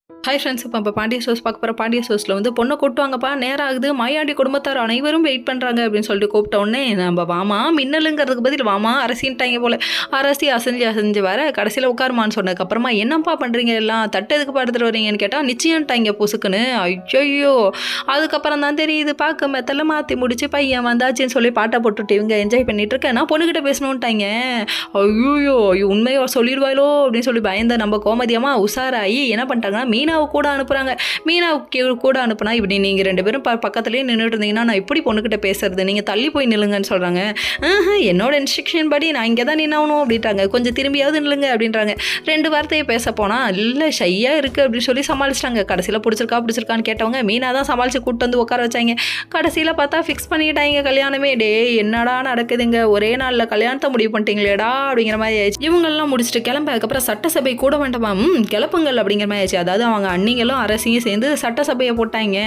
Hi friends, இப்போ Pandya shows பார்க்க போகிற. பாண்டிய ஷோஸில் வந்து பொண்ணை கூட்டுவாங்கப்பா, நேரம் ஆகுது, மாயாண்டி குடும்பத்தார் அனைவரும் வெயிட் பண்ணுறாங்க அப்படின்னு சொல்லிட்டு கூப்பிட்ட உடனே நம்ம வாமா மின்னலுங்கிறதுக்கு பதில் வாமா அரசின்ட்டாங்க போல. அரசி அசைஞ்சு வர கடைசியில் உட்காருமான்னு சொன்னதுக்கப்புறமா என்னப்பா பண்ணுறீங்க எல்லாம் தட்டதுக்கு படுத்துட்டு வரீங்கன்னு கேட்டால் நிச்சயம்ட்டாங்க பொசுக்குன்னு. ஐயோ, அதுக்கப்புறம் தான் தெரியுது பார்க்க மெத்தல மாற்றி முடிச்சு பையன் வந்தாச்சுன்னு சொல்லி பாட்டை போட்டுட்டு இவங்க என்ஜாய் பண்ணிட்டு இருக்கேன். நான் பொண்ணுக்கிட்ட பேசணுன்ட்டாங்க. ஐயோ உண்மையோ சொல்லிடுவாளோ அப்படின்னு சொல்லி பயந்த நம்ம கோமதியமாக உஷாராகி என்ன பண்ணிட்டாங்கன்னா மீனாவை கூட அனுப்புகிறாங்க. மீனாவுக்கு கூட அனுப்புனா இப்படி நீங்கள் 2 பேரும் பக்கத்துலேயே நின்றுட்டு இருந்தீங்கன்னா நான் எப்படி பொண்ணுக்கிட்ட பேசுறது, நீங்கள் தள்ளி போய் நில்லுங்கன்னு சொல்கிறாங்க. என்னோட இன்ஸ்ட்ரக்ஷன் படி நான் இங்கே தான் நின்னாகணும் அப்படின்ட்டாங்க. கொஞ்சம் திரும்பியாவது நில்லுங்க அப்படின்றாங்க. 2 வார்த்தையை பேச போனால் இல்லை ஷையாக இருக்குது அப்படின்னு சொல்லி சமாளிச்சிட்டாங்க. கடைசியில் பிடிச்சிருக்கான்னு கேட்டவங்க மீனா தான் சமாளித்து கூப்பிட்டு வந்து உட்கார வச்சாங்க. கடைசியில் பார்த்தா ஃபிக்ஸ் பண்ணிட்டாங்க கல்யாணமே. என்னடா நடக்குதுங்க, ஒரே நாளில் கல்யாணத்தை முடிவு பண்ணிட்டீங்களேடா அப்படிங்கிற மாதிரி ஆயிடுச்சு. இவங்கெல்லாம் முடிச்சுட்டு கிளம்ப அதுக்கப்புறம் சட்டசபை கூட வேண்டாமா கிளப்புங்கள் அப்படிங்கிற மாதிரி ஆயிடுச்சு. அதாவது அவங்க அண்ணிங்களும் அரசியும் சேர்ந்து சட்டசபையை போட்டாங்க.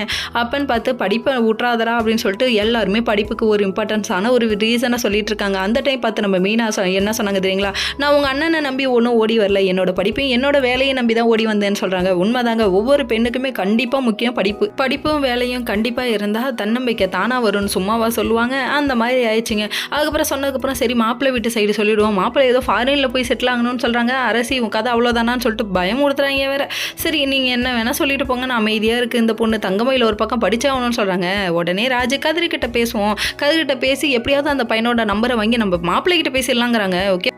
அப்பன்னு பார்த்து படிப்பை விட்றாதரா அப்படின்னு சொல்லிட்டு எல்லாருமே படிப்புக்கு ஒரு இம்பார்ட்டன்ஸான ஒரு ரீசனை சொல்லிட்டு இருக்காங்க. அந்த டைம் பார்த்து நம்ம மீனா என்ன சொன்னாங்க தெரியுங்களா, நான் உங்கள் அண்ணனை நம்பி ஒன்றும் ஓடி வரல, என்னோட படிப்பையும் என்னோட வேலையை நம்பி தான் ஓடி வந்தேன்னு சொல்கிறாங்க. உண்மைதாங்க, ஒவ்வொரு பெண்ணுக்குமே கண்டிப்பாக முக்கியம் படிப்பும் வேலையும் கண்டிப்பாக இருந்தால் தன்னம்பிக்கை தானாக வரும்னு சும்மாவா சொல்லுவாங்க. அந்த மாதிரி ஆயிடுச்சுங்க. அதுக்கப்புறம் சொன்னதுக்கப்புறம் சரி மாப்பிள்ளை வீட்டு சைடு சொல்லிவிடுவோம், மாப்பிள்ளை ஏதோ ஃபாரினில் போய் செட்டில் ஆகணும்னு சொல்கிறாங்க. அரசி உன் கதை அவ்வளோதானான்னு சொல்லிட்டு பயமுறுத்துறாங்க வேற. சரி நீங்கள் என்ன வேணால் சொல்லிட்டு போங்க, நான் அமைதியாக இருக்குது, இந்த பொண்ணு தங்கமயில் ஒரு பக்கம் படிச்சாகணும்னு சொல்கிறாங்க. உடனே கதிர்கிட்ட பேசுவோம், கதிர்கிட்ட பேசி எப்படியாவது அந்த பையனோட நம்பரை வாங்கி நம்ம மாப்பிள்ளைகிட்ட பேசிடலாங்கிறாங்க. ஓகே.